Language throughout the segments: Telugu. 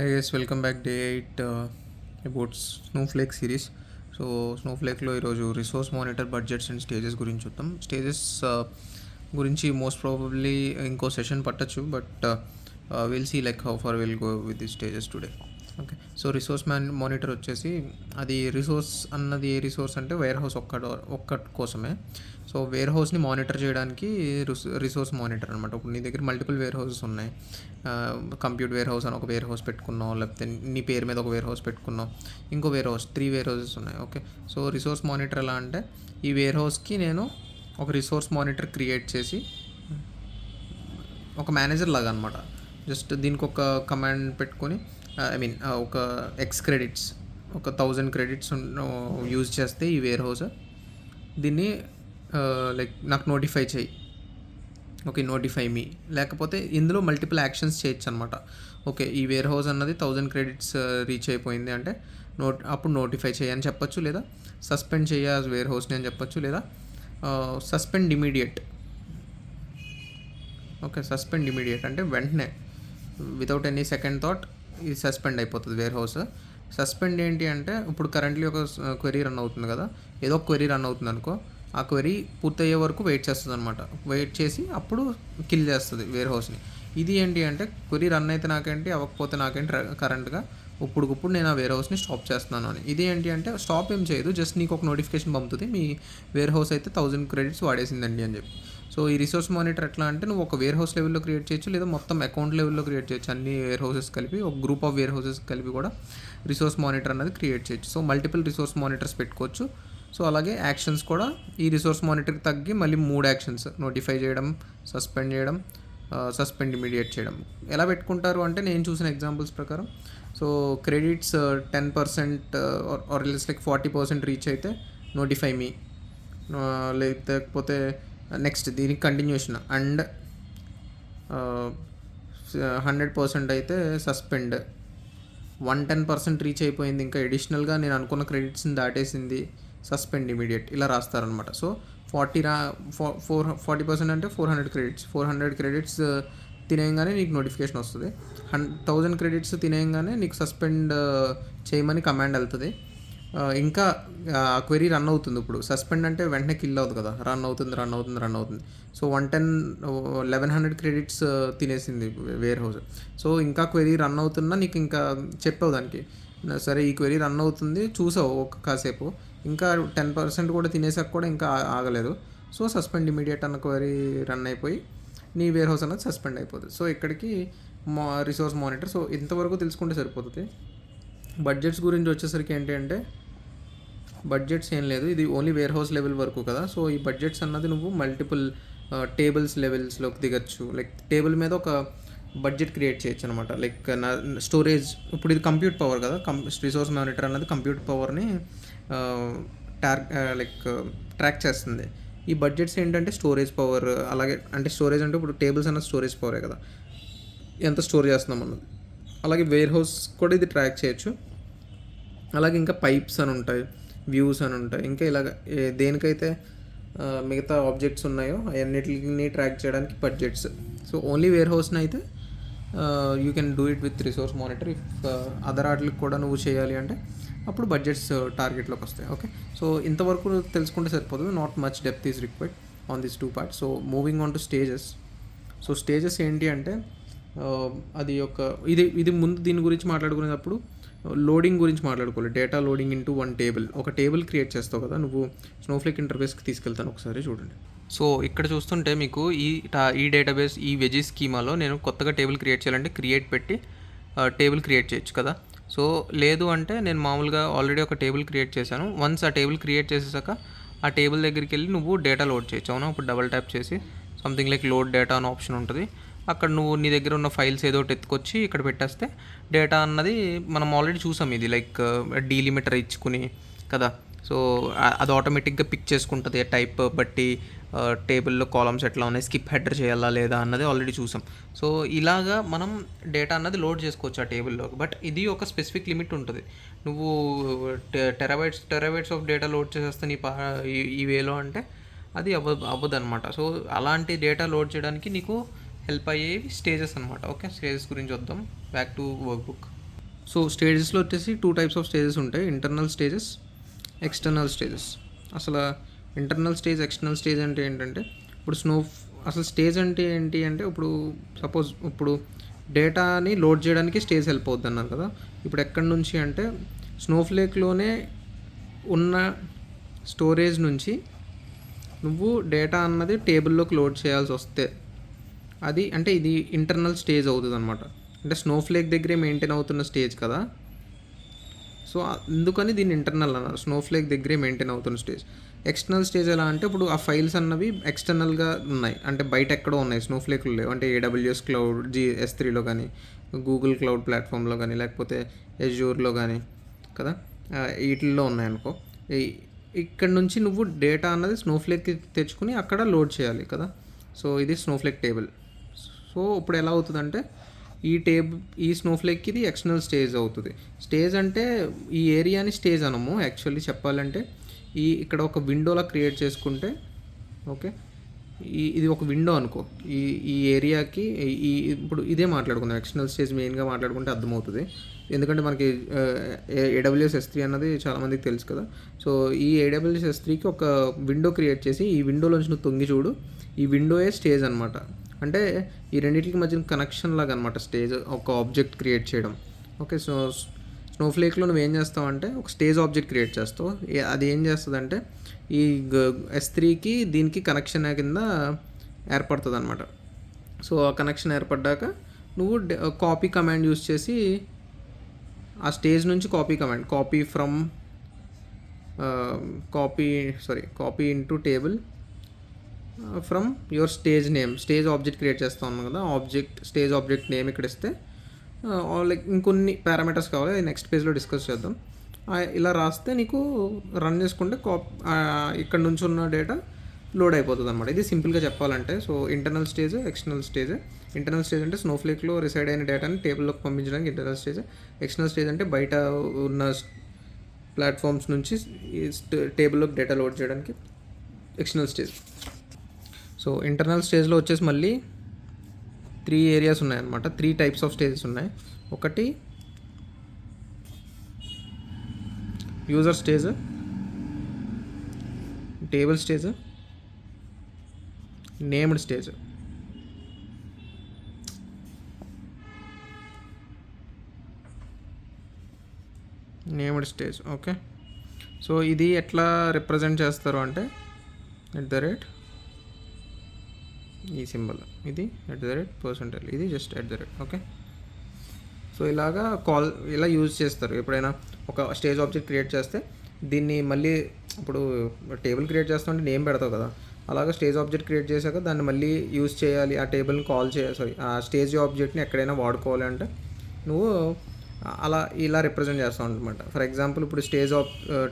Hey guys, welcome back day 8 about Snowflake series. So స్నోఫ్లేక్లో ఈరోజు resource monitor budgets and stages గురించి చూద్దాం. స్టేజెస్ గురించి మోస్ట్ ప్రాబబ్లీ ఇంకో సెషన్ పట్టచ్చు, but will see like how far will go with the stages today. Okay, so resource monitor వచ్చేసి అది రిసోర్స్ అన్నది ఏ రిసోర్స్ అంటే వేర్ హౌస్ ఒక్కటి కోసమే. సో వేర్ హౌస్ని మానిటర్ చేయడానికి రిసోర్స్ మానిటర్ అనమాట. ఇప్పుడు నీ దగ్గర మల్టిపుల్ వేర్ హౌసెస్ ఉన్నాయి. కంప్యూటర్ వేర్ హౌస్ అని ఒక వేర్ హౌస్ పెట్టుకున్నావు, లేకపోతే నీ పేరు మీద ఒక వేర్ హౌస్ పెట్టుకున్నావు, ఇంకో వేర్ హౌస్, 3 వేర్ హౌసెస్ ఉన్నాయి. ఓకే, సో రిసోర్స్ మానిటర్ ఎలా అంటే ఈ వేర్ హౌస్కి నేను ఒక రిసోర్స్ మానిటర్ క్రియేట్ చేసి ఒక మేనేజర్ లాగా అనమాట. జస్ట్ దీనికి ఒక కమాండ్ పెట్టుకొని ఒక ఎక్స్ క్రెడిట్స్, ఒక 1000 క్రెడిట్స్ యూజ్ చేస్తే ఈ వేర్ హౌస్ దీన్ని లైక్ నాకు నోటిఫై చేయి, ఓకే నోటిఫై మీ, లేకపోతే ఇందులో మల్టిపుల్ యాక్షన్స్ చేయొచ్చు అనమాట. ఓకే, ఈ వేర్ హౌస్ అన్నది 1000 క్రెడిట్స్ రీచ్ అయిపోయింది అంటే అప్పుడు నోటిఫై చేయి అని చెప్పొచ్చు, లేదా సస్పెండ్ చేయ వేర్ హౌస్ని అని చెప్పొచ్చు, లేదా suspend immediate. Okay, suspend immediate అంటే వెంటనే వితౌట్ ఎనీ సెకండ్ థాట్ ఇది సస్పెండ్ అయిపోతుంది వేర్ హౌస్. సస్పెండ్ ఏంటి అంటే ఇప్పుడు కరెంట్లీ ఒక క్వెరీ రన్ అవుతుంది కదా, ఏదో ఒక క్వెరీ రన్ అవుతుంది అనుకో, ఆ క్వెరీ పూర్తయ్యే వరకు వెయిట్ చేస్తుంది అనమాట. వెయిట్ చేసి అప్పుడు కిల్ చేస్తుంది వేర్ హౌస్ని. ఇది ఏంటి అంటే క్వెరీ రన్ అయితే నాకేంటి, అవ్వకపోతే నాకేంటి, కరెంట్గా ఇప్పుడు నేను ఆ వేర్ హౌస్ని స్టాప్ చేస్తున్నాను అని. ఇది ఏంటి అంటే స్టాప్ ఏం చేయదు, జస్ట్ నీకు ఒక నోటిఫికేషన్ పంపుతుంది, మీ వేర్ హౌస్ అయితే 1000 క్రెడిట్స్ వాడేసిందండి అని చెప్పి. సో ఈ రిసోర్స్ మానిటర్ ఎట్లా అంటే నువ్వు ఒక వేర్ హౌస్ లెవెల్లో క్రియేట్ చేయొచ్చు, లేదా మొత్తం అకౌంట్ లెవెల్లో క్రియేట్ చేయొచ్చు. అన్ని వేర్ హౌసెస్ కలిపి ఒక గ్రూప్ ఆఫ్ వేర్ హౌసెస్ కలిపి కూడా రిసోర్స్ మానిటర్ అనేది క్రియేట్ చేయొచ్చు. సో మల్టిపుల్ రిసోర్స్ మానిటర్స్ పెట్టుకోవచ్చు. సో అలాగే యాక్షన్స్ కూడా ఈ రిసోర్స్ మానిటర్కి తగ్గి మళ్ళీ 3 యాక్షన్స్: నోటిఫై చేయడం, సస్పెండ్ చేయడం, సస్పెండ్ ఇమీడియట్ చేయడం. ఎలా పెట్టుకుంటారు అంటే నేను చూసిన ఎగ్జాంపుల్స్ ప్రకారం, so credits 10% or like 40% reach అయితే నోటిఫై మీ, లేకపోతే నెక్స్ట్ దీనికి కంటిన్యూషన్ అండ్ 100% అయితే సస్పెండ్, 110% రీచ్ అయిపోయింది ఇంకా ఎడిషనల్గా నేను అనుకున్న క్రెడిట్స్ని దాటేసింది, సస్పెండ్ ఇమీడియట్, ఇలా రాస్తారనమాట. సో 40% అంటే 400 క్రెడిట్స్, 400 క్రెడిట్స్ తినేయంగానే నీకు నోటిఫికేషన్ వస్తుంది. 1000 క్రెడిట్స్ తినేయంగానే నీకు సస్పెండ్ చేయమని కమాండ్ వెళ్తుంది. ఇంకా క్వెరీ రన్ అవుతుంది. ఇప్పుడు సస్పెండ్ అంటే వెంటనే కిల్ అవుతుంది కదా, రన్ అవుతుంది. సో 1100 క్రెడిట్స్ తినేసింది వేర్ హౌస్. సో ఇంకా క్వెరీ రన్ అవుతున్నా నీకు ఇంకా చెప్పావు దానికి, సరే ఈ క్వెరీ రన్ అవుతుంది చూసావు ఒక కాసేపు, ఇంకా 10% కూడా తినేసాక కూడా ఇంకా ఆగలేదు. సో సస్పెండ్ ఇమీడియట్ అన్న క్వెరీ రన్ అయిపోయి నీ వేర్ హౌస్ అన్నది సస్పెండ్ అయిపోతుంది. సో ఇక్కడికి రిసోర్స్ మానిటర్. సో ఇంతవరకు తెలుసుకుంటే సరిపోతుంది. బడ్జెట్స్ గురించి వచ్చేసరికి ఏంటి అంటే బడ్జెట్స్ ఏం లేదు, ఇది ఓన్లీ వేర్ హౌస్ లెవెల్ వరకు కదా. సో ఈ బడ్జెట్స్ అన్నది నువ్వు మల్టిపుల్ టేబుల్స్ లెవెల్స్లోకి దిగచ్చు. లైక్ టేబుల్ మీద ఒక బడ్జెట్ క్రియేట్ చేయొచ్చు అనమాట. లైక్ స్టోరేజ్, ఇప్పుడు ఇది కంప్యూట్ పవర్ కదా, రిసోర్స్ మానిటర్ అన్నది కంప్యూట్ పవర్ని ట్రాక్ చేస్తుంది. ఈ బడ్జెట్స్ ఏంటంటే స్టోరేజ్ పవర్, అలాగే అంటే స్టోరేజ్ అంటే ఇప్పుడు టేబుల్స్ అన్నది స్టోరేజ్ పవరే కదా, ఎంత స్టోర్ చేస్తున్నాం అన్నది. అలాగే వేర్ హౌస్ కూడా ఇది ట్రాక్ చేయొచ్చు. అలాగే ఇంకా పైప్స్ అని ఉంటాయి, వ్యూస్ అని ఉంటాయి, ఇంకా ఇలాగ దేనికైతే మిగతా ఆబ్జెక్ట్స్ ఉన్నాయో అవన్నిటిని ట్రాక్ చేయడానికి బడ్జెట్స్. సో ఓన్లీ వేర్ హౌస్ని అయితే you can do it with resource monitor. If other వాటికి కూడా నువ్వు చేయాలి అంటే అప్పుడు బడ్జెట్స్ టార్గెట్లోకి వస్తాయి. ఓకే, సో ఇంతవరకు తెలుసుకుంటే సరిపోతుంది. Not much depth is required on this 2 parts. So moving on to stages. So stages ఏంటి అంటే అది ఇది ముందు దీని గురించి మాట్లాడుకునేటప్పుడు లోడింగ్ గురించి మాట్లాడుకోవాలి. Data loading into one table. ఒక టేబుల్ క్రియేట్ చేస్తావు కదా నువ్వు, స్నోఫ్లేక్ ఇంటర్ఫేస్కి తీసుకెళ్తాను ఒకసారి చూడండి. సో ఇక్కడ చూస్తుంటే మీకు ఈ డేటాబేస్, ఈ వెజీ స్కీమాలో నేను కొత్తగా టేబుల్ క్రియేట్ చేయాలంటే క్రియేట్ పెట్టి టేబుల్ క్రియేట్ చేయొచ్చు కదా. సో లేదు అంటే నేను మామూలుగా ఆల్రెడీ ఒక టేబుల్ క్రియేట్ చేశాను. వన్స్ ఆ టేబుల్ క్రియేట్ చేసేసాక ఆ టేబుల్ దగ్గరికి వెళ్ళి నువ్వు డేటా లోడ్ చేయొచ్చు. అవునా, ఇప్పుడు డబల్ ట్యాప్ చేసి సంథింగ్ లైక్ లోడ్ డేటా అని ఆప్షన్ ఉంటుంది. అక్కడ నువ్వు నీ దగ్గర ఉన్న ఫైల్స్ ఏదో ఒకటి ఎత్తుకొచ్చి ఇక్కడ పెట్టేస్తే డేటా అన్నది మనం ఆల్రెడీ చూసాం. ఇది లైక్ డీలిమిటర్ ఇచ్చుకుని కదా, సో అది ఆటోమేటిక్గా పిక్ చేసుకుంటుంది టైప్ బట్టి, టేబుల్లో కాలమ్స్ ఎట్లా ఉన్నాయి, స్కిప్ హెడర్ చేయాలా లేదా అన్నది ఆల్రెడీ చూసాం. సో ఇలాగా మనం డేటా అన్నది లోడ్ చేసుకోవచ్చు ఆ టేబుల్లో. బట్ ఇది ఒక స్పెసిఫిక్ లిమిట్ ఉంటుంది. నువ్వు టెరాబైట్స్ ఆఫ్ డేటా లోడ్ చేసేస్తే ఈ వేలో అంటే అది అవ్వదు అనమాట. సో అలాంటి డేటా లోడ్ చేయడానికి నీకు హెల్ప్ అయ్యేవి స్టేజెస్ అనమాట. ఓకే, స్టేజెస్ గురించి వద్దాం. Back to workbook. So స్టేజెస్లో వచ్చేసి 2 టైప్స్ ఆఫ్ స్టేజెస్ ఉంటాయి, ఇంటర్నల్ స్టేజెస్, ఎక్స్టర్నల్ స్టేజెస్. అసలు ఇంటర్నల్ స్టేజ్, ఎక్స్టర్నల్ స్టేజ్ అంటే ఏంటంటే ఇప్పుడు అసలు స్టేజ్ అంటే ఏంటి అంటే ఇప్పుడు సపోజ్ ఇప్పుడు డేటాని లోడ్ చేయడానికి స్టేజ్ హెల్ప్ అవుద్ది అన్నారు కదా. ఇప్పుడు ఎక్కడి నుంచి అంటే స్నోఫ్లేక్లోనే ఉన్న స్టోరేజ్ నుంచి నువ్వు డేటా అన్నది టేబుల్లోకి లోడ్ చేయాల్సి వస్తే అది అంటే ఇది ఇంటర్నల్ స్టేజ్ అవుతుంది అనమాట. అంటే స్నోఫ్లేక్ దగ్గరే మెయింటైన్ అవుతున్న స్టేజ్ కదా, సో అందుకని దీన్ని ఇంటర్నల్ అన్నారు, స్నోఫ్లేక్ దగ్గరే మెయింటైన్ అవుతున్న స్టేజ్. ఎక్స్టర్నల్ స్టేజ్ ఎలా అంటే ఇప్పుడు ఆ ఫైల్స్ అన్నవి ఎక్స్టర్నల్గా ఉన్నాయి, అంటే బయట ఎక్కడో ఉన్నాయి, స్నోఫ్లేక్లో లేవు. అంటే AWS క్లౌడ్, S3లో కానీ, గూగుల్ క్లౌడ్ ప్లాట్ఫామ్లో కానీ, లేకపోతే ఎజ్యూర్లో కానీ కదా, వీటిల్లో ఉన్నాయనుకో. ఇక్కడ నుంచి నువ్వు డేటా అన్నది స్నోఫ్లేక్కి తెచ్చుకుని అక్కడ లోడ్ చేయాలి కదా. సో ఇది స్నోఫ్లేక్ టేబుల్. సో ఇప్పుడు ఎలా అవుతుందంటే ఈ స్నోఫ్లేక్కి ఇది ఎక్స్టర్నల్ స్టేజ్ అవుతుంది. స్టేజ్ అంటే ఈ ఏరియాని స్టేజ్ అనము, యాక్చువల్లీ చెప్పాలంటే ఇక్కడ ఒక విండోలా క్రియేట్ చేసుకుంటే, ఓకే, ఇది ఒక విండో అనుకో. ఈ ఏరియాకి ఇప్పుడు ఇదే మాట్లాడుకుందాం, ఎక్స్టర్నల్ స్టేజ్ మెయిన్గా మాట్లాడుకుంటే అర్థమవుతుంది. ఎందుకంటే మనకి AWS S3 అన్నది చాలామందికి తెలుసు కదా. సో ఈ AWS S3కి ఒక విండో క్రియేట్ చేసి ఈ విండోలోంచి నువ్వు తొంగి చూడు, ఈ విండోయే స్టేజ్ అనమాట. అంటే ఈ రెండింటికి మధ్యన కనెక్షన్ లాగా అనమాట స్టేజ్, ఒక ఆబ్జెక్ట్ క్రియేట్ చేయడం. ఓకే, సో స్నోఫ్లేక్లో నువ్వు ఏం చేస్తావు అంటే ఒక స్టేజ్ ఆబ్జెక్ట్ క్రియేట్ చేస్తావు. అది ఏం చేస్తుంది అంటే ఈ S3కి దీనికి కనెక్షన్ కింద ఏర్పడుతుంది అనమాట. సో ఆ కనెక్షన్ ఏర్పడ్డాక నువ్వు కాపీ కమాండ్ యూస్ చేసి ఆ స్టేజ్ నుంచి copy into table from your stage name, stage object create చేస్తా ఉన్నాం కదా, స్టేజ్ ఆబ్జెక్ట్ నేమ్ ఇక్కడ ఇస్తే లైక్ ఇంకొన్ని పారామీటర్స్ కావాలి, నెక్స్ట్ పేజ్లో డిస్కస్ చేద్దాం. ఇలా రాస్తే నీకు రన్ చేసుకుంటే ఇక్కడ నుంచి ఉన్న డేటా లోడ్ అయిపోతుంది అనమాట. ఇది సింపుల్గా చెప్పాలంటే. So internal stage, external stage. Internal stage అంటే స్నోఫ్లేక్లో రిసైడ్ అయిన డేటాని టేబుల్లోకి పంపించడానికి ఇంటర్నల్ స్టేజ్. ఎక్స్టర్నల్ స్టేజ్ అంటే బయట ఉన్న ప్లాట్ఫామ్స్ నుంచి టేబుల్లోకి డేటా లోడ్ చేయడానికి ఎక్స్టర్నల్ స్టేజ్. సో ఇంటర్నల్ స్టేజ్లో వచ్చేసి మళ్ళీ 3 ఏరియాస్ ఉన్నాయన్నమాట, 3 టైప్స్ ఆఫ్ స్టేజెస్ ఉన్నాయి. ఒకటి user stage, table stage, named stage. Okay, so ఇది ఎట్లా రిప్రజెంట్ చేస్తారు అంటే @ ఈ సింబల్, ఇది @ %, ఇది జస్ట్ @ ఓకే. సో ఇలా యూజ్ చేస్తారు. ఎప్పుడైనా ఒక స్టేజ్ ఆబ్జెక్ట్ క్రియేట్ చేస్తే దీన్ని మళ్ళీ ఇప్పుడు టేబుల్ క్రియేట్ చేస్తామంటే నేమ్ పెడతావు కదా, అలాగా స్టేజ్ ఆబ్జెక్ట్ క్రియేట్ చేశాక దాన్ని మళ్ళీ యూజ్ చేయాలి, ఆ టేబుల్ని కాల్ చేయాలి, ఆ స్టేజ్ ఆబ్జెక్ట్ని ఎక్కడైనా వాడుకోవాలి అంటే నువ్వు ఇలా రిప్రజెంట్ చేస్తావు అనమాట. ఫర్ ఎగ్జాంపుల్ ఇప్పుడు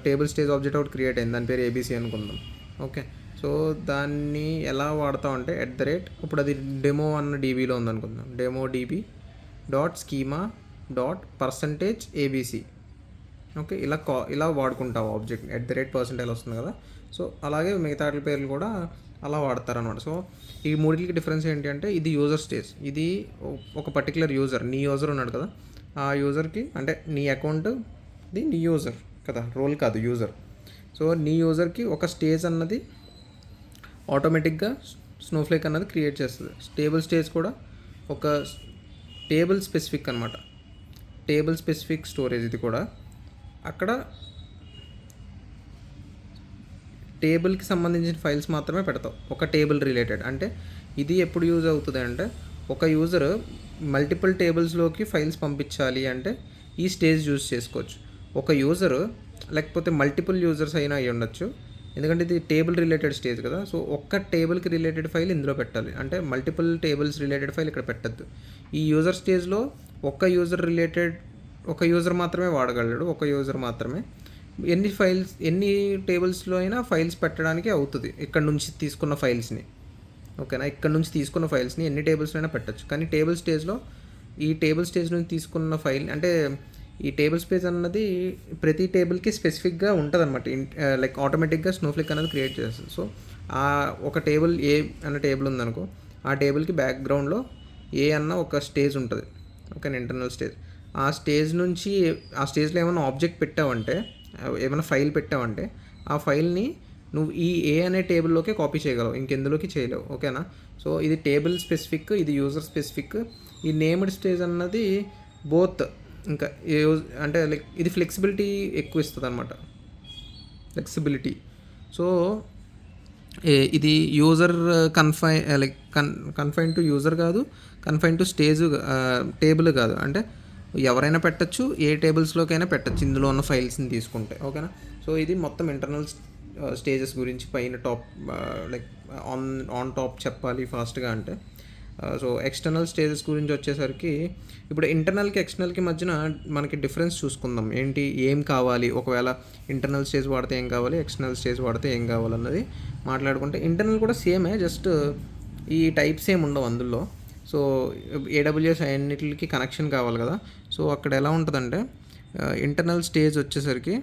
టేబుల్ స్టేజ్ ఆబ్జెక్ట్ ఒకటి క్రియేట్ అయింది, దాని పేరు ABC అనుకుందాం. ఓకే, సో దాన్ని ఎలా వాడతాం అంటే ఇప్పుడు అది డెమో అన్న DBలో ఉందనుకుందాం, demo.schema.%ABC. ఓకే, ఇలా వాడుకుంటావు ఆబ్జెక్ట్ @ వస్తుంది కదా. సో అలాగే మిగతా పేర్లు కూడా అలా వాడతారనమాట. సో ఈ మూడింటికి డిఫరెన్స్ ఏంటి అంటే ఇది యూజర్ స్టేజ్, ఇది ఒక పర్టికులర్ యూజర్, నీ యూజర్ ఉన్నాడు కదా, ఆ యూజర్కి అంటే నీ అకౌంట్ నీ యూజర్ కదా, రోల్ కాదు, యూజర్. సో నీ యూజర్కి ఒక స్టేజ్ అన్నది ఆటోమేటిక్గా స్నోఫ్లేక్ అన్నది క్రియేట్ చేస్తుంది. టేబుల్ స్టేజ్ కూడా ఒక టేబుల్ స్పెసిఫిక్ అనమాట, టేబుల్ స్పెసిఫిక్ స్టోరేజ్. ఇది కూడా అక్కడ టేబుల్కి సంబంధించిన ఫైల్స్ మాత్రమే పెడతావు, ఒక టేబుల్ రిలేటెడ్. అంటే ఇది ఎప్పుడు యూజ్ అవుతుంది అంటే ఒక యూజర్ మల్టిపుల్ టేబుల్స్లోకి ఫైల్స్ పంపించాలి అంటే ఈ స్టేజ్ యూజ్ చేసుకోవచ్చు. ఒక యూజర్ లేకపోతే మల్టిపుల్ యూజర్స్ అయినా అయ్యి ఉండొచ్చు, ఎందుకంటే ఇది టేబుల్ రిలేటెడ్ స్టేజ్ కదా. సో ఒక్క టేబుల్కి రిలేటెడ్ ఫైల్ ఇందులో పెట్టాలి, అంటే మల్టిపుల్ టేబుల్స్ రిలేటెడ్ ఫైల్ ఇక్కడ పెట్టద్దు. ఈ యూజర్ స్టేజ్లో ఒక యూజర్ మాత్రమే వాడగలడు, ఒక యూజర్ మాత్రమే ఎన్ని టేబుల్స్లో అయినా ఫైల్స్ పెట్టడానికి అవుతుంది. ఇక్కడ నుంచి తీసుకున్న ఫైల్స్ని, ఓకేనా, ఇక్కడ నుంచి తీసుకున్న ఫైల్స్ని ఎన్ని టేబుల్స్లో అయినా పెట్టచ్చు. కానీ టేబుల్ స్టేజ్ నుంచి తీసుకున్న ఫైల్ అంటే ఈ టేబుల్ స్పేస్ అన్నది ప్రతి టేబుల్కి స్పెసిఫిక్గా ఉంటుంది అనమాట, లైక్ ఆటోమేటిక్గా స్నోఫ్లేక్ అనేది క్రియేట్ చేస్తుంది. సో ఆ ఒక టేబుల్ ఏ అన్న టేబుల్ ఉందనుకో, ఆ టేబుల్కి బ్యాక్గ్రౌండ్లో ఏ అన్న ఒక స్టేజ్ ఉంటుంది, ఓకే, ఇంటర్నల్ స్టేజ్. ఆ స్టేజ్ నుంచి ఆ స్టేజ్లో ఏమైనా ఆబ్జెక్ట్ పెట్టావంటే, ఏమైనా ఫైల్ పెట్టావంటే ఆ ఫైల్ని నువ్వు ఈ ఏ అనే టేబుల్లోకే కాపీ చేయగలవు, ఇంకెందులోకి చేయలేవు. ఓకేనా? సో ఇది టేబుల్ స్పెసిఫిక్, ఇది యూజర్ స్పెసిఫిక్. ఈ నేమ్డ్ స్టేజ్ అన్నది బోత్. ఇంకా అంటే లైక్ ఇది ఫ్లెక్సిబిలిటీ ఎక్కువ ఇస్తుంది అనమాట. ఫ్లెక్సిబిలిటీ. సో ఇది యూజర్ కన్ఫైన్ టు యూజర్ కాదు, కన్ఫైన్ టు స్టేజ్ టేబుల్ కాదు. అంటే ఎవరైనా పెట్టచ్చు, ఏ టేబుల్స్లోకైనా పెట్టచ్చు ఇందులో ఉన్న ఫైల్స్ని తీసుకుంటే. ఓకేనా? సో ఇది మొత్తం ఇంటర్నల్ స్టేజెస్ గురించి పైన టాప్ లైక్ ఆన్ టాప్ చెప్పాలి ఫాస్ట్గా అంటే. సో ఎక్స్టర్నల్ స్టేజెస్ గురించి వచ్చేసరికి ఇప్పుడు ఇంటర్నల్కి ఎక్స్టర్నల్కి మధ్యన మనకి డిఫరెన్స్ చూసుకుందాం. ఏంటి, ఏం కావాలి, ఒకవేళ ఇంటర్నల్ స్టేజ్ వాడితే ఏం కావాలి, ఎక్స్టర్నల్ స్టేజ్ వాడితే ఏం కావాలన్నది మాట్లాడుకుంటే, ఇంటర్నల్ కూడా సేమే, జస్ట్ ఈ టైప్స్ ఏమి ఉండవు అందులో. సో ఏడబ్ల్యూఎస్ అన్నిటికి కనెక్షన్ కావాలి కదా. సో అక్కడ ఎలా ఉంటుందంటే ఇంటర్నల్ స్టేజ్ వచ్చేసరికి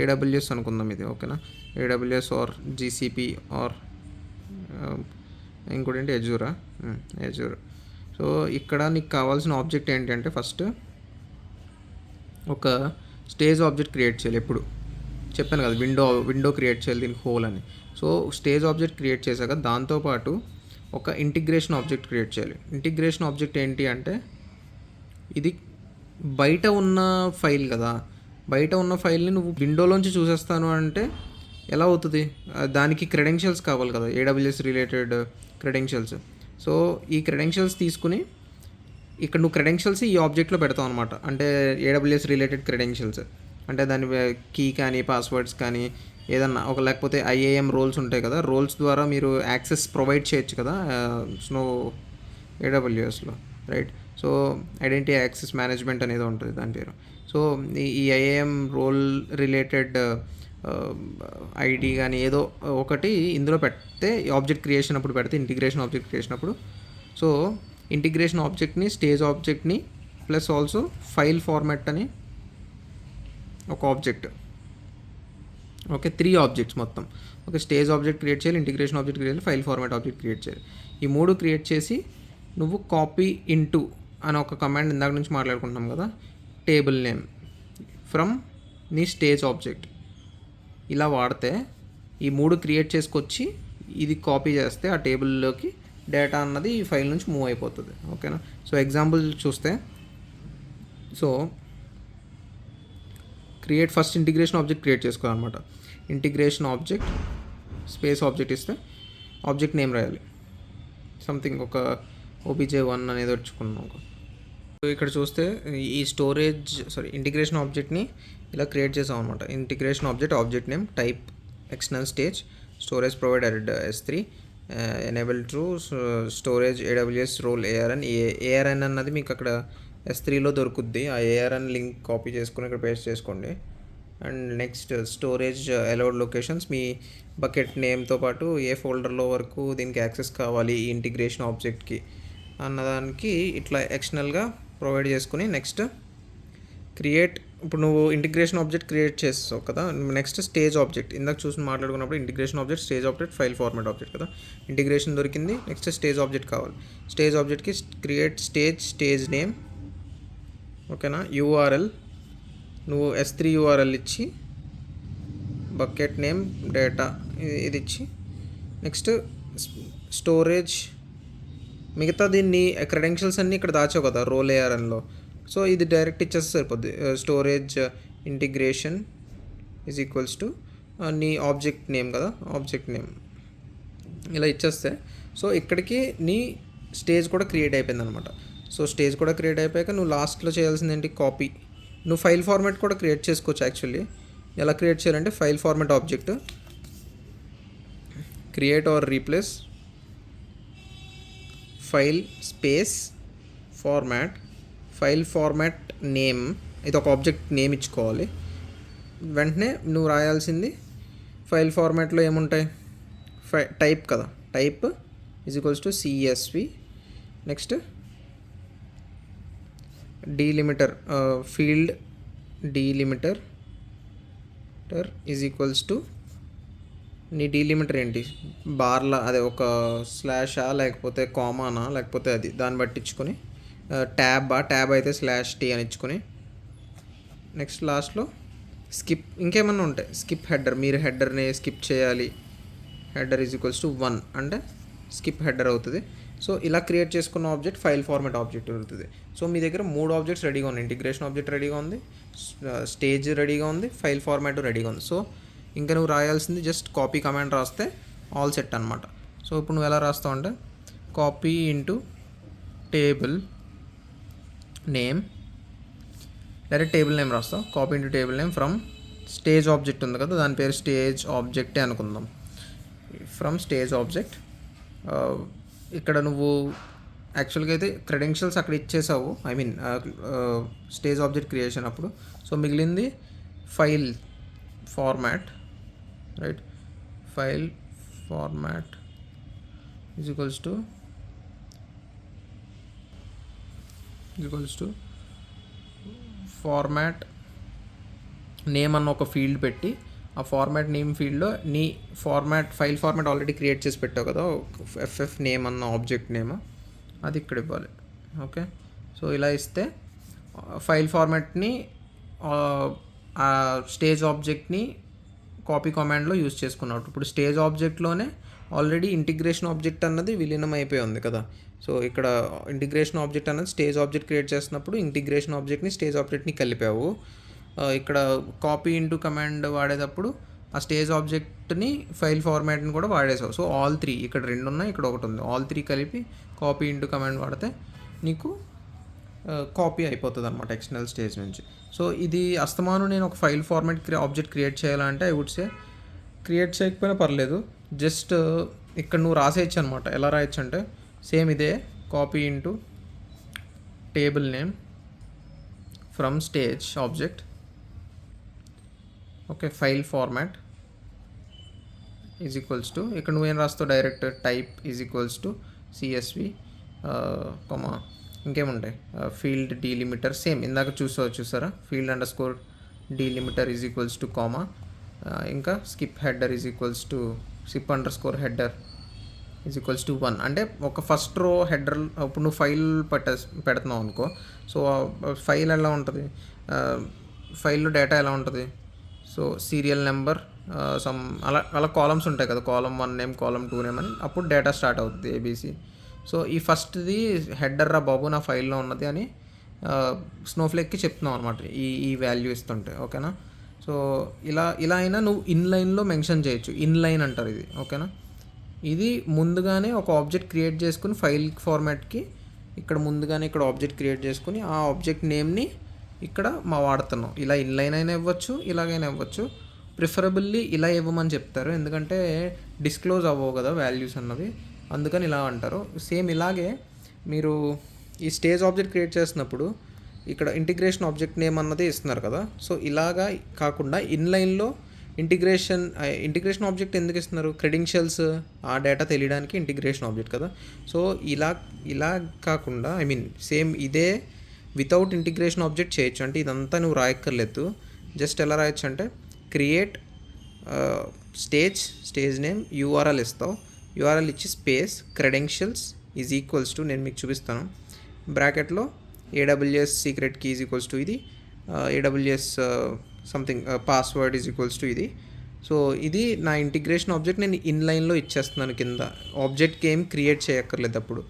ఏడబ్ల్యూఎస్ అనుకుందాం ఇది. ఓకేనా? ఏడబ్ల్యూఎస్ ఆర్ జీసీపీ ఆర్ ఇంకోటి ఏంటి, ఎజూర్. సో ఇక్కడ నీకు కావాల్సిన ఆబ్జెక్ట్ ఏంటంటే ఫస్ట్ ఒక స్టేజ్ ఆబ్జెక్ట్ క్రియేట్ చేయాలి. ఎప్పుడు చెప్పాను కదా, విండో క్రియేట్ చేయాలి దీనికి హోల్ అని. సో స్టేజ్ ఆబ్జెక్ట్ క్రియేట్ చేశాక దాంతోపాటు ఒక ఇంటిగ్రేషన్ ఆబ్జెక్ట్ క్రియేట్ చేయాలి. ఇంటిగ్రేషన్ ఆబ్జెక్ట్ ఏంటి అంటే, ఇది బయట ఉన్న ఫైల్ కదా, బయట ఉన్న ఫైల్ని నువ్వు విండోలోంచి చూసేస్తాను అంటే ఎలా అవుతుంది, దానికి క్రెడెన్షియల్స్ కావాలి కదా, ఏడబ్ల్యూఎస్ రిలేటెడ్ క్రెడెన్షియల్స్. సో ఈ క్రెడెన్షియల్స్ తీసుకుని ఇక్కడ నువ్వు క్రెడెన్షియల్స్ ఈ ఆబ్జెక్ట్లో పెడతావు అనమాట. అంటే ఏడబ్ల్యూఎస్ రిలేటెడ్ క్రెడెన్షియల్స్ అంటే దాని కీ కానీ పాస్వర్డ్స్ కానీ ఏదన్నా ఒక, లేకపోతే ఐఏఎం రోల్స్ ఉంటాయి కదా, రోల్స్ ద్వారా మీరు యాక్సెస్ ప్రొవైడ్ చేయొచ్చు కదా స్నో ఏడబ్ల్యూఎస్లో, right? So identity access management అనేది ఉంటుంది దాని పేరు. సో ఈ ఐఏఎం రోల్ రిలేటెడ్ ఐడి కానీ ఏదో ఒకటి ఇందులో పెడితే ఆబ్జెక్ట్ క్రియేషన్ అప్పుడు పెడితే, ఇంటిగ్రేషన్ ఆబ్జెక్ట్ క్రియేషన్ అప్పుడు. సో ఇంటిగ్రేషన్ ఆబ్జెక్ట్ని, స్టేజ్ ఆబ్జెక్ట్ని ప్లస్ ఆల్సో ఫైల్ ఫార్మాట్ అని ఒక ఆబ్జెక్ట్. ఓకే, 3 ఆబ్జెక్ట్స్ మొత్తం. ఓకే, స్టేజ్ ఆబ్జెక్ట్ క్రియేట్ చేయాలి, ఇంటిగ్రేషన్ ఆబ్జెక్ట్ క్రియేట్ చేయాలి, ఫైల్ ఫార్మాట్ ఆబ్జెక్ట్ క్రియేట్ చేయాలి. ఈ 3 క్రియేట్ చేసి నువ్వు కాపీ ఇంటూ అని ఒక కమాండ్ ఇందాక నుంచి మాట్లాడుకుంటున్నాం కదా, టేబుల్ నేమ్ ఫ్రమ్ నీ స్టేజ్ ఆబ్జెక్ట్ ఇలా వాడితే ఈ 3 క్రియేట్ చేసుకొచ్చి ఇది కాపీ చేస్తే ఆ టేబుల్లోకి డేటా అన్నది ఈ ఫైల్ నుంచి మూవ్ అయిపోతుంది. ఓకేనా? సో ఎగ్జాంపుల్ చూస్తే, so create first integration object create చేసుకోవాలన్నమాట. ఇంటిగ్రేషన్ ఆబ్జెక్ట్ స్పేస్ ఆబ్జెక్ట్ ఇస్తే ఆబ్జెక్ట్ నేమ్ రాయాలి, సంథింగ్ ఒక OBJ1 అనేది వచ్చుకున్నాం. సో ఇక్కడ చూస్తే ఈ ఇంటిగ్రేషన్ ఆబ్జెక్ట్ని ఇలా క్రియేట్ చేసాం అనమాట. Integration object name, type external stage, storage provided S3, enable true, storage AWS role ARN అన్నది మీకు అక్కడ S3లో దొరుకుద్ది. ఆ ARN లింక్ కాపీ చేసుకుని ఇక్కడ పేస్ట్ చేసుకోండి. And next storage allowed locations, మీ బకెట్ నేమ్తో పాటు ఏ ఫోల్డర్లో వరకు దీనికి యాక్సెస్ కావాలి ఈ ఇంటిగ్రేషన్ ఆబ్జెక్ట్కి అన్నదానికి ఇట్లా ఎక్స్టర్నల్గా ప్రొవైడ్ చేసుకుని నెక్స్ట్ క్రియేట్. ఇప్పుడు నువ్వు ఇంటిగ్రేషన్ ఆబ్జెక్ట్ క్రియేట్ చేస్తావు కదా, నెక్స్ట్ స్టేజ్ ఆబ్జెక్ట్ ఇందాక చూసి మాట్లాడుకున్నప్పుడు integration object, stage object, file format object కదా. ఇంటిగ్రేషన్ దొరికింది, నెక్స్ట్ స్టేజ్ ఆబ్జెక్ట్ కావాలి. స్టేజ్ ఆబ్జెక్ట్కి క్రియేట్ స్టేజ్ నేమ్. ఓకేనా? URL నువ్వు S3 URL ఇచ్చి బకెట్ నేమ్ డేటా ఇది ఇచ్చి నెక్స్ట్ స్టోరేజ్, మిగతా దీన్ని క్రెడెన్షియల్స్ అన్నీ ఇక్కడ దాచావు కదా రోల్ ARNలో. సో ఇది డైరెక్ట్ ఇచ్చేస్తే సరిపోద్ది. Storage integration is equals to నీ ఆబ్జెక్ట్ నేమ్ కదా, ఆబ్జెక్ట్ నేమ్ ఇలా ఇచ్చేస్తే సో ఇక్కడికి నీ స్టేజ్ కూడా క్రియేట్ అయిపోయింది అనమాట. సో స్టేజ్ కూడా క్రియేట్ అయిపోయాక నువ్వు లాస్ట్లో చేయాల్సింది ఏంటి, కాపీ. నువ్వు ఫైల్ ఫార్మాట్ కూడా క్రియేట్ చేసుకోవచ్చు యాక్చువల్లీ. ఎలా క్రియేట్ చేయాలంటే file format object create are replace file space file format name, ఇది ఒక ఆబ్జెక్ట్ నేమ్ ఇచ్చుకోవాలి. వెంటనే నువ్వు రాయాల్సింది ఫైల్ ఫార్మాట్లో ఏముంటాయి, టైప్ కదా, type is equals to CSV. Next delimiter, field delimiter is equals to నీ డీలిమిటర్ ఏంటి, బార్లా అదే ఒక స్లాషా లేకపోతే కామానా లేకపోతే అది దాన్ని పట్టించుకొని ట్యాబ్ అయితే /t అని ఇచ్చుకొని నెక్స్ట్ లాస్ట్లో స్కిప్ ఇంకేమన్నా ఉంటాయి. స్కిప్ హెడర్, మీరు హెడర్ని స్కిప్ చేయాలి. హెడర్ =1 అంటే స్కిప్ హెడర్ అవుతుంది. సో ఇలా క్రియేట్ చేసుకున్న ఆబ్జెక్ట్ ఫైల్ ఫార్మాట్ ఆబ్జెక్ట్ అవుతుంది. సో మీ దగ్గర 3 ఆబ్జెక్ట్స్ రెడీగా ఉన్నాయి. ఇంటిగ్రేషన్ ఆబ్జెక్ట్ రెడీగా ఉంది, స్టేజ్ రెడీగా ఉంది, ఫైల్ ఫార్మాట్ రెడీగా ఉంది. సో ఇంకా నువ్వు రాయాల్సింది జస్ట్ కాపీ కమాండ్ రాస్తే ఆల్ సెట్ అనమాట. సో ఇప్పుడు నువ్వు ఎలా రాస్తావు అంటే copy into table name, direct table name రాస్తావు. Copy into table name from stage object ఉంది కదా, దాని పేరు స్టేజ్ ఆబ్జెక్టే అనుకుందాం. ఫ్రమ్ స్టేజ్ ఆబ్జెక్ట్ ఇక్కడ నువ్వు యాక్చువల్గా అయితే క్రెడెన్షియల్స్ అక్కడ ఇచ్చేసావు, I mean stage object creation అప్పుడు. సో మిగిలింది file format, right? File format equals to format name అన్న ఒక ఫీల్డ్ పెట్టి, ఆ ఫార్మాట్ నేమ్ ఫీల్డ్లో నీ ఫైల్ ఫార్మాట్ ఆల్రెడీ క్రియేట్ చేసి పెట్టావు కదా, ఎఫ్ఎఫ్ నేమ్ అన్న ఆబ్జెక్ట్ నేమ్, అది ఇక్కడ ఇవ్వాలి. ఓకే, సో ఇలా ఇస్తే ఫైల్ ఫార్మాట్ని ఆ స్టేజ్ ఆబ్జెక్ట్ని కాపీ కమాండ్లో యూజ్ చేసుకున్నావు. ఇప్పుడు స్టేజ్ ఆబ్జెక్ట్లోనే ఆల్రెడీ ఇంటిగ్రేషన్ ఆబ్జెక్ట్ అన్నది విలీనం అయిపోయి ఉంది కదా. సో ఇక్కడ ఇంటిగ్రేషన్ ఆబ్జెక్ట్ అన్నది స్టేజ్ ఆబ్జెక్ట్ క్రియేట్ చేస్తున్నప్పుడు ఇంటిగ్రేషన్ ఆబ్జెక్ట్ని స్టేజ్ ఆబ్జెక్ట్ని కలిపావు. ఇక్కడ కాపీ ఇంటూ కమాండ్ వాడేటప్పుడు ఆ స్టేజ్ ఆబ్జెక్ట్ని ఫైల్ ఫార్మాట్ని కూడా వాడేసావు. సో ఆల్ 3 ఇక్కడ 2 ఉన్నాయి, ఇక్కడ ఒకటి ఉంది. ఆల్ 3 కలిపి కాపీ ఇంటూ కమాండ్ వాడితే నీకు కాపీ అయిపోతుంది అనమాట ఎక్స్టర్నల్ స్టేజ్ నుంచి. సో ఇది అస్తమాను నేను ఒక ఫైల్ ఫార్మాట్ ఆబ్జెక్ట్ క్రియేట్ చేయాలంటే ఐ వుడ్ సే క్రియేట్ చేయకపోయినా పర్లేదు, జస్ట్ ఇక్కడ నువ్వు రాసేయచ్చు అనమాట. ఎలా రాయొచ్చు అంటే సేమ్ ఇదే, copy into table name from stage object, okay, file format ఇక్కడ నువ్వేం రాస్తావు, డైరెక్ట్ టైప్ CSV, ఇంకేముంటాయి, ఫీల్డ్ డీలిమిటర్ సేమ్ ఇందాక చూసారా, ఫీల్డ్ _డీలిమిటర్ కామా, ఇంకా స్కిప్ హెడర్ skip _ header =1. అంటే ఒక ఫస్ట్ రో హెడర్, ఇప్పుడు నువ్వు ఫైల్ పెడుతున్నావు అనుకో. సో ఫైల్ ఎలా ఉంటుంది, ఫైల్లో డేటా ఎలా ఉంటుంది, సో సీరియల్ నెంబర్ అలా కాలమ్స్ ఉంటాయి కదా, కాలమ్ 1 నేమ్, కాలమ్ 2 నేమ్ అని, అప్పుడు డేటా స్టార్ట్ అవుతుంది ABC. సో ఈ ఫస్ట్ది హెడర్ రా బాబు నా ఫైల్లో ఉన్నది అని స్నోఫ్లేక్కి చెప్తున్నావు అనమాట, ఈ వాల్యూ ఇస్తుంటే. ఓకేనా? సో ఇలా అయినా నువ్వు ఇన్లైన్లో మెన్షన్ చేయొచ్చు. ఇన్లైన్ అంటారు ఇది. ఓకేనా? ఇది ముందుగానే ఒక ఆబ్జెక్ట్ క్రియేట్ చేసుకుని ఫైల్ ఫార్మాట్కి ఇక్కడ ముందుగానే ఇక్కడ ఆబ్జెక్ట్ క్రియేట్ చేసుకుని ఆ ఆబ్జెక్ట్ నేమ్ని ఇక్కడ వాడుతున్నాం. ఇలా ఇన్లైన్ అయినా ఇవ్వచ్చు, ఇలాగైనా ఇవ్వచ్చు. ప్రిఫరబుల్లీ ఇలా ఇవ్వమని చెప్తారు, ఎందుకంటే డిస్క్లోజ్ అవ్వవు కదా వాల్యూస్ అన్నవి, అందుకని ఇలా అంటారు. సేమ్ ఇలాగే మీరు ఈ స్టేజ్ ఆబ్జెక్ట్ క్రియేట్ చేసినప్పుడు ఇక్కడ ఇంటిగ్రేషన్ ఆబ్జెక్ట్ నేమ్ అన్నది ఇస్తున్నారు కదా. సో ఇలాగా కాకుండా ఇన్లైన్లో ఇంటిగ్రేషన్ ఆబ్జెక్ట్ ఎందుకు ఇస్తున్నారు, క్రెడెన్షియల్స్ ఆ డేటా తెలియడానికి ఇంటిగ్రేషన్ ఆబ్జెక్ట్ కదా. సో ఇలా కాకుండా ఐ మీన్ సేమ్ ఇదే వితౌట్ ఇంటిగ్రేషన్ ఆబ్జెక్ట్ చేయొచ్చు. అంటే ఇదంతా నువ్వు రాయక్కర్లేదు, జస్ట్ ఎలా రాయొచ్చు అంటే క్రియేట్ స్టేజ్ నేమ్ URL ఇస్తావు, URL ఇచ్చి స్పేస్ క్రెడెన్షియల్స్ నేను మీకు చూపిస్తాను, బ్రాకెట్లో AWS సీక్రెట్ కీ ఇది, AWS సంథింగ్ పాస్వర్డ్ ఇది. సో ఇది నా ఇంటిగ్రేషన్ ఆబ్జెక్ట్ నేను ఇన్లైన్లో ఇచ్చేస్తున్నాను కింద. ఆబ్జెక్ట్కి ఏం క్రియేట్ చేయక్కర్లేదు, అప్పుడు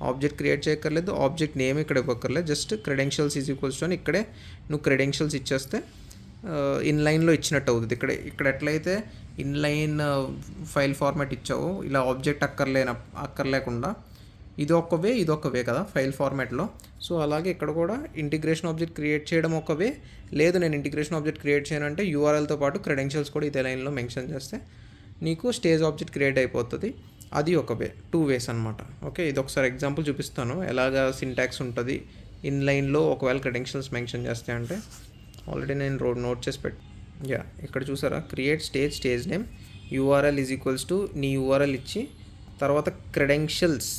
ఆబ్జెక్ట్ క్రియేట్ చేయక్కర్లేదు, ఆబ్జెక్ట్ నేమ్ ఇక్కడ ఇవ్వక్కర్లేదు, జస్ట్ క్రెడెన్షియల్స్ అని ఇక్కడే నువ్వు క్రెడెన్షియల్స్ ఇచ్చేస్తే ఇన్లైన్లో ఇచ్చినట్టు అవుతుంది. ఇక్కడ ఎట్లయితే ఇన్లైన్ ఫైల్ ఫార్మాట్ ఇచ్చావు, ఇలా ఆబ్జెక్ట్ అక్కర్లేకుండా ఇదొక వే కదా ఫైల్ ఫార్మాట్లో. సో అలాగే ఇక్కడ కూడా ఇంటిగ్రేషన్ ఆబ్జెక్ట్ క్రియేట్ చేయడం ఒక వే, లేదు నేను ఇంటిగ్రేషన్ ఆబ్జెక్ట్ క్రియేట్ చేయనంటే URLతో పాటు క్రెడెన్షియల్స్ కూడా ఇదే లైన్లో మెన్షన్ చేస్తే నీకు స్టేజ్ ఆబ్జెక్ట్ క్రియేట్ అయిపోతుంది. అది ఒక వే, 2 వేస్ అనమాట. ఓకే, ఇది ఒకసారి ఎగ్జాంపుల్ చూపిస్తాను ఎలాగా సింటాక్స్ ఉంటుంది ఇన్లైన్లో ఒకవేళ క్రెడెన్షియల్స్ మెన్షన్ చేస్తే. అంటే ఆల్రెడీ నేను నోట్ చేసి ఇక్కడ చూసారా, క్రియేట్ స్టేజ్ నేమ్ URL నీ URL ఇచ్చి తర్వాత క్రెడెన్షియల్స్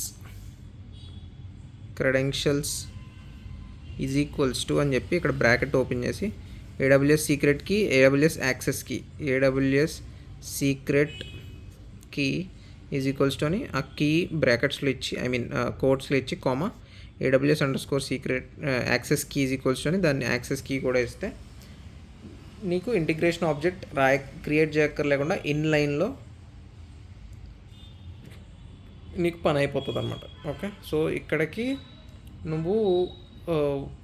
అని చెప్పి ఇక్కడ బ్రాకెట్ ఓపెన్ చేసి AWS secret key, AWS access key, AWS secret key అని ఆ కీ బ్రాకెట్స్లో ఇచ్చి కోట్స్లో ఇచ్చి comma AWS underscore secret access key is equals అని దాన్ని యాక్సెస్ కీ కూడా ఇస్తే నీకు ఇంటిగ్రేషన్ ఆబ్జెక్ట్ క్రియేట్ చేయక్కర్లేకుండా ఇన్లైన్లో నీకు పని అయిపోతుంది అనమాట. ఓకే, సో ఇక్కడికి నువ్వు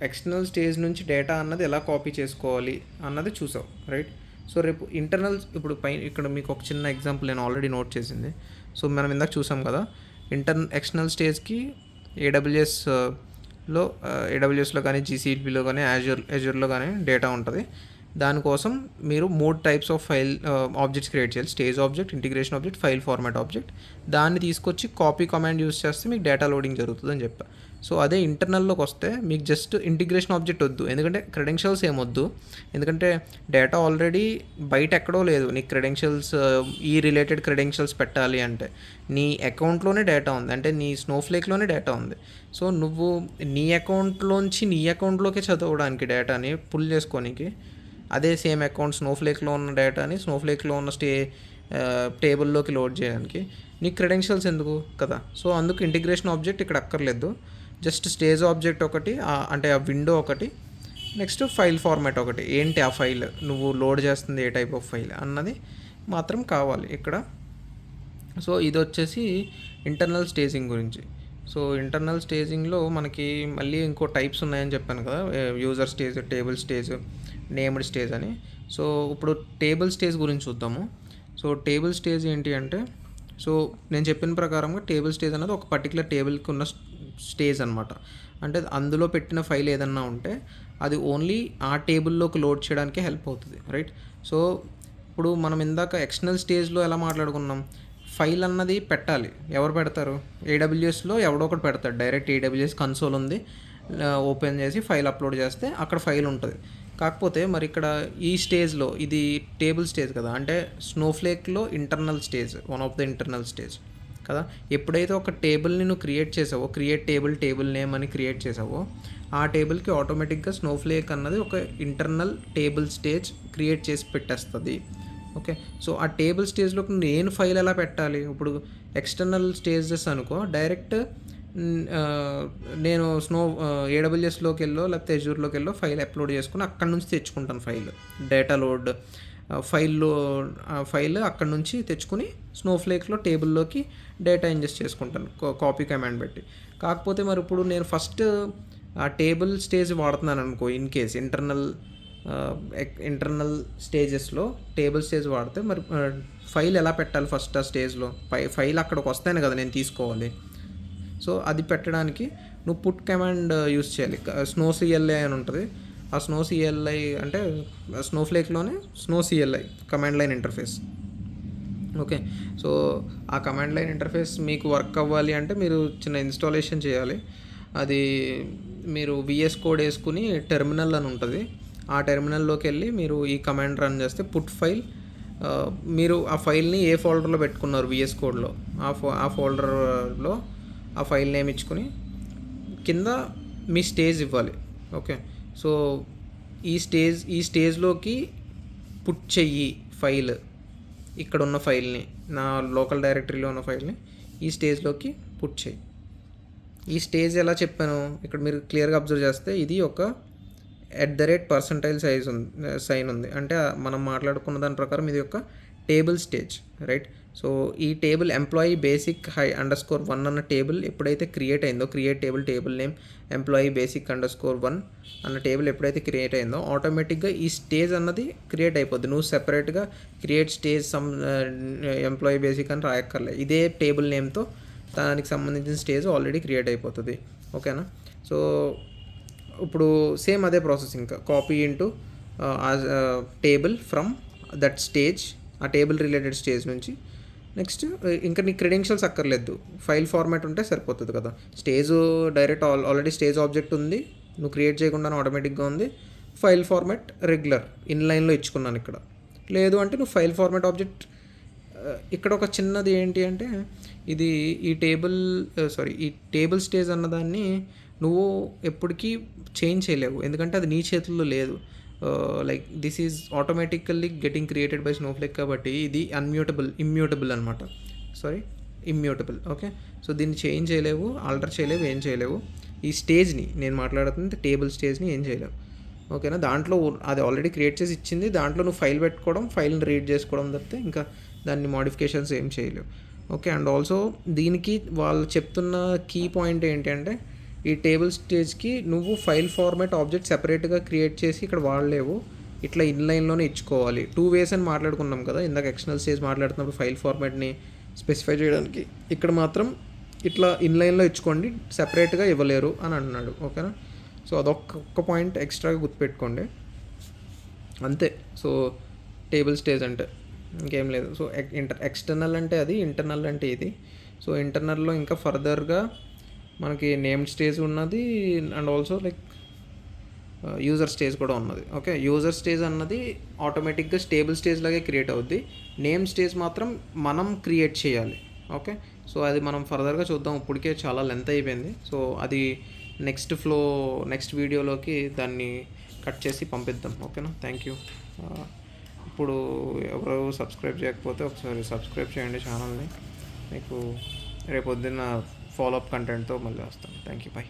ఎక్స్టర్నల్ స్టేజ్ నుంచి డేటా అన్నది ఎలా కాపీ చేసుకోవాలి అన్నది చూసావు, రైట్. సో రేపు ఇంటర్నల్ ఇప్పుడు ఇక్కడ మీకు ఒక చిన్న ఎగ్జాంపుల్ నేను ఆల్రెడీ నోట్ చేసింది. సో మనం ఇందాక చూసాం కదా, ఎక్స్టర్నల్ స్టేజ్కి ఏడబ్ల్యూఎస్లో కానీ జీసీపీలో కానీ యాజూర్లో కానీ డేటా ఉంటుంది. దానికోసం మీరు 3 టైప్స్ ఆఫ్ ఆబ్జెక్ట్స్ క్రియేట్ చేయాలి. Stage object, integration object, file format object. దాన్ని తీసుకొచ్చి కాపీ కమాండ్ యూస్ చేస్తే మీకు డేటా లోడింగ్ జరుగుతుందని చెప్పా. సో అదే ఇంటర్నల్లోకి వస్తే మీకు జస్ట్ ఇంటిగ్రేషన్ ఆబ్జెక్ట్ వద్దు, ఎందుకంటే క్రెడెన్షియల్స్ ఏమొద్దు, ఎందుకంటే డేటా ఆల్రెడీ బయట ఎక్కడో లేదు. నీ క్రెడెన్షియల్స్ ఈ రిలేటెడ్ క్రెడెన్షియల్స్ పెట్టాలి అంటే నీ అకౌంట్లోనే డేటా ఉంది, అంటే నీ స్నోఫ్లేక్లోనే డేటా ఉంది. సో నువ్వు నీ అకౌంట్లోంచి నీ అకౌంట్లోకే చదవడానికి డేటాని పుల్ చేసుకోనికి, అదే సేమ్ అకౌంట్ స్నోఫ్లేక్లో ఉన్న డేటాని స్నోఫ్లేక్లో ఉన్న టేబుల్లోకి లోడ్ చేయడానికి నీకు క్రెడెన్షియల్స్ ఎందుకు కదా. సో అందుకు ఇంటిగ్రేషన్ ఆబ్జెక్ట్ ఇక్కడ అక్కర్లేదు. జస్ట్ స్టేజ్ ఆబ్జెక్ట్ ఒకటి, అంటే ఆ విండో ఒకటి, నెక్స్ట్ ఫైల్ ఫార్మాట్ ఒకటి, ఏంటి ఆ ఫైల్ నువ్వు లోడ్ చేస్తుంది ఏ టైప్ ఆఫ్ ఫైల్ అన్నది మాత్రం కావాలి ఇక్కడ. సో ఇది వచ్చేసి ఇంటర్నల్ స్టేజింగ్ గురించి. సో ఇంటర్నల్ స్టేజింగ్లో మనకి మళ్ళీ ఇంకో టైప్స్ ఉన్నాయని చెప్పాను కదా, user stage, table stage, named stage అని. సో ఇప్పుడు టేబుల్ స్టేజ్ గురించి చూద్దాము. సో టేబుల్ స్టేజ్ ఏంటి అంటే, సో నేను చెప్పిన ప్రకారంగా టేబుల్ స్టేజ్ అనేది ఒక పర్టికులర్ టేబుల్కి ఉన్న స్టేజ్ అనమాట. అంటే అందులో పెట్టిన ఫైల్ ఏదన్నా ఉంటే అది ఓన్లీ ఆ టేబుల్లోకి లోడ్ చేయడానికి హెల్ప్ అవుతుంది, రైట్. సో ఇప్పుడు మనం ఇందాక ఎక్స్టర్నల్ స్టేజ్లో ఎలా మాట్లాడుకున్నాం, ఫైల్ అన్నది పెట్టాలి. ఎవరు పెడతారు? ఏడబ్ల్యూఎస్లో ఎవడో ఒకటి పెడతాడు. డైరెక్ట్ ఏడబ్ల్యూఎస్ కన్సోల్ ఉంది, ఓపెన్ చేసి ఫైల్ అప్లోడ్ చేస్తే అక్కడ ఫైల్ ఉంటుంది. కాకపోతే మరి ఇక్కడ ఈ స్టేజ్లో ఇది టేబుల్ స్టేజ్ కదా, అంటే స్నోఫ్లేక్లో internal stage, one of the internal stage కదా. ఎప్పుడైతే ఒక టేబుల్ని నువ్వు క్రియేట్ చేసావో, క్రియేట్ టేబుల్ నేమ్ అని క్రియేట్ చేసావో, ఆ టేబుల్కి ఆటోమేటిక్గా స్నోఫ్లేక్ అన్నది ఒక ఇంటర్నల్ టేబుల్ స్టేజ్ క్రియేట్ చేసి పెట్టేస్తుంది. ఓకే, సో ఆ టేబుల్ స్టేజ్లోకి నేను ఫైల్ ఎలా పెట్టాలి? ఇప్పుడు ఎక్స్టర్నల్ స్టేజెస్ అనుకో, డైరెక్ట్ నేను ఏడబ్ల్యూఎస్లోకి వెళ్ళో లేకపోతే ఎజూర్లోకి వెళ్ళో ఫైల్ అప్లోడ్ చేసుకుని అక్కడ నుంచి తెచ్చుకుంటాను ఫైల్, డేటా లోడ్ ఫైల్ అక్కడ నుంచి తెచ్చుకుని స్నోఫ్లేక్లో టేబుల్లోకి డేటా ఇంజెస్ట్ చేసుకుంటాను కాపీ కమాండ్ పెట్టి. కాకపోతే మరి ఇప్పుడు నేను ఫస్ట్ ఆ టేబుల్ స్టేజ్ వాడుతున్నాను అనుకో, ఇన్ కేస్ ఇంటర్నల్ స్టేజెస్లో టేబుల్ స్టేజ్ వాడితే మరి ఫైల్ ఎలా పెట్టాలి ఫస్ట్ ఆ స్టేజ్లో? ఫైల్ అక్కడికి వస్తేనే కదా నేను తీసుకోవాలి. సో అది పెట్టడానికి నువ్వు పుట్ కమాండ్ యూస్ చేయాలి. స్నోసిఎల్ఐ అని ఉంటుంది. ఆ స్నోసిఎల్ఐ అంటే స్నోఫ్లేక్లోనే snow CLI command line interface. Okay, so ఆ కమాండ్ లైన్ ఇంటర్ఫేస్ మీకు వర్క్ అవ్వాలి అంటే మీరు చిన్న ఇన్స్టాలేషన్ చేయాలి. అది మీరు విఎస్ కోడ్ వేసుకుని టెర్మినల్ అని ఉంటుంది, ఆ టెర్మినల్లోకి వెళ్ళి మీరు ఈ కమాండ్ రన్ చేస్తే పుట్ ఫైల్, మీరు ఆ ఫైల్ని ఏ ఫోల్డర్లో పెట్టుకున్నారు విఎస్ కోడ్లో ఆ ఫోల్డర్లో ఆ ఫైల్ నేమ్ ఇచ్చుకొని కింద మీ స్టేజ్ ఇవ్వాలి. ఓకే, సో ఈ స్టేజ్లోకి పుట్ చెయ్యి ఫైల్, ఇక్కడ ఉన్న ఫైల్ని, నా లోకల్ డైరెక్టరీలో ఉన్న ఫైల్ని ఈ స్టేజ్లోకి పుట్ చెయ్యి. ఈ స్టేజ్ ఎలా చెప్పాను ఇక్కడ మీరు క్లియర్గా అబ్జర్వ్ చేస్తే ఇది ఒక @ సైన్ ఉంది, అంటే మనం మాట్లాడుకున్న దాని ప్రకారం ఇది ఒక టేబుల్ స్టేజ్, రైట్. సో ఈ టేబుల్ ఎంప్లాయీ బేసిక్ _1 అన్న టేబుల్ ఎప్పుడైతే క్రియేట్ అయిందో, create table name employee basic _1 అన్న టేబుల్ ఎప్పుడైతే క్రియేట్ అయిందో ఆటోమేటిక్గా ఈ స్టేజ్ అన్నది క్రియేట్ అయిపోద్ది. నువ్వు సెపరేట్గా క్రియేట్ స్టేజ్ ఎంప్లాయీ బేసిక్ అని రాయక్కర్లేదు, ఇదే టేబుల్ నేమ్తో దానికి సంబంధించిన స్టేజ్ ఆల్రెడీ క్రియేట్ అయిపోతుంది. ఓకేనా, సో ఇప్పుడు సేమ్ అదే ప్రాసెస్, ఇంకా copy into table from that stage, ఆ టేబుల్ రిలేటెడ్ స్టేజ్ నుంచి. నెక్స్ట్ ఇంకా నీ క్రెడెన్షియల్స్ అక్కర్లేదు, ఫైల్ ఫార్మాట్ ఉంటే సరిపోతుంది కదా. Stage direct already stage object ఉంది, నువ్వు క్రియేట్ చేయకుండానే ఆటోమేటిక్గా ఉంది. ఫైల్ ఫార్మాట్ రెగ్యులర్ ఇన్లైన్లో ఇచ్చుకున్నాను ఇక్కడ. లేదు అంటే నువ్వు ఫైల్ ఫార్మాట్ ఆబ్జెక్ట్, ఇక్కడ ఒక చిన్నది ఏంటి అంటే ఇది ఈ టేబుల్ స్టేజ్ అన్నదాన్ని నువ్వు ఎప్పటికీ చేంజ్ చేయలేవు, ఎందుకంటే అది నీ చేతుల్లో లేదు. Like this is automatically getting created by Snowflake, కాబట్టి ఇది ఇమ్యూటబుల్ అనమాట. ఓకే, సో దీన్ని చేంజ్ చేయలేవు, ఆల్టర్ చేయలేవు, ఏం చేయలేవు. ఈ స్టేజ్ని నేను మాట్లాడుతుంది టేబుల్ స్టేజ్ని ఏం చేయలేవు. ఓకేనా, దాంట్లో అది ఆల్రెడీ క్రియేట్ చేసి ఇచ్చింది, దాంట్లో నువ్వు ఫైల్ పెట్టుకోవడం, ఫైల్ని రీడ్ చేసుకోవడం తప్పితే ఇంకా దాన్ని మోడిఫికేషన్స్ ఏం చేయలేవు. ఓకే, అండ్ ఆల్సో దీనికి వాళ్ళు చెప్తున్న కీ పాయింట్ ఏంటి అంటే ఈ టేబుల్ స్టేజ్కి నువ్వు ఫైల్ ఫార్మాట్ ఆబ్జెక్ట్ సెపరేట్గా క్రియేట్ చేసి ఇక్కడ వాడలేవు, ఇట్లా ఇన్లైన్లోనే ఇచ్చుకోవాలి. 2 ways అని మాట్లాడుకున్నాం కదా ఇందాక ఎక్స్టర్నల్ స్టేజ్ మాట్లాడుతున్నప్పుడు ఫైల్ ఫార్మాట్ని స్పెసిఫై చేయడానికి. ఇక్కడ మాత్రం ఇట్లా ఇన్లైన్లో ఇచ్చుకోండి, సెపరేట్గా ఇవ్వలేరు అని అన్నాడు. ఓకేనా, సో అదొక్క పాయింట్ ఎక్స్ట్రాగా గుర్తుపెట్టుకోండి అంతే. సో టేబుల్ స్టేజ్ అంటే ఇంకేం లేదు. సో ఎక్స్టర్నల్ అంటే అది, ఇంటర్నల్ అంటే ఇది. సో ఇంటర్నల్లో ఇంకా ఫర్దర్గా మనకి నేమ్ స్టేజ్ ఉన్నది and also like user stage కూడా ఉన్నది. ఓకే, యూజర్ స్టేజ్ అన్నది ఆటోమేటిక్గా స్టేబుల్ స్టేజ్ లాగే క్రియేట్ అవుద్ది, నేమ్ స్టేజ్ మాత్రం మనం క్రియేట్ చేయాలి. ఓకే, సో అది మనం ఫర్దర్గా చూద్దాం, ఇప్పటికే చాలా లెంత్ అయిపోయింది. సో అది నెక్స్ట్ వీడియోలోకి దాన్ని కట్ చేసి పంపిద్దాం. ఓకేనా, థ్యాంక్ యూ. ఇప్పుడు ఎవరు సబ్స్క్రైబ్ చేయకపోతే ఒకసారి సబ్స్క్రైబ్ చేయండి ఛానల్ని. మీకు రేపొద్దున్న ఫాలోఅప్ కంటెంట్తో మళ్ళీ వస్తాను. Thank you, bye.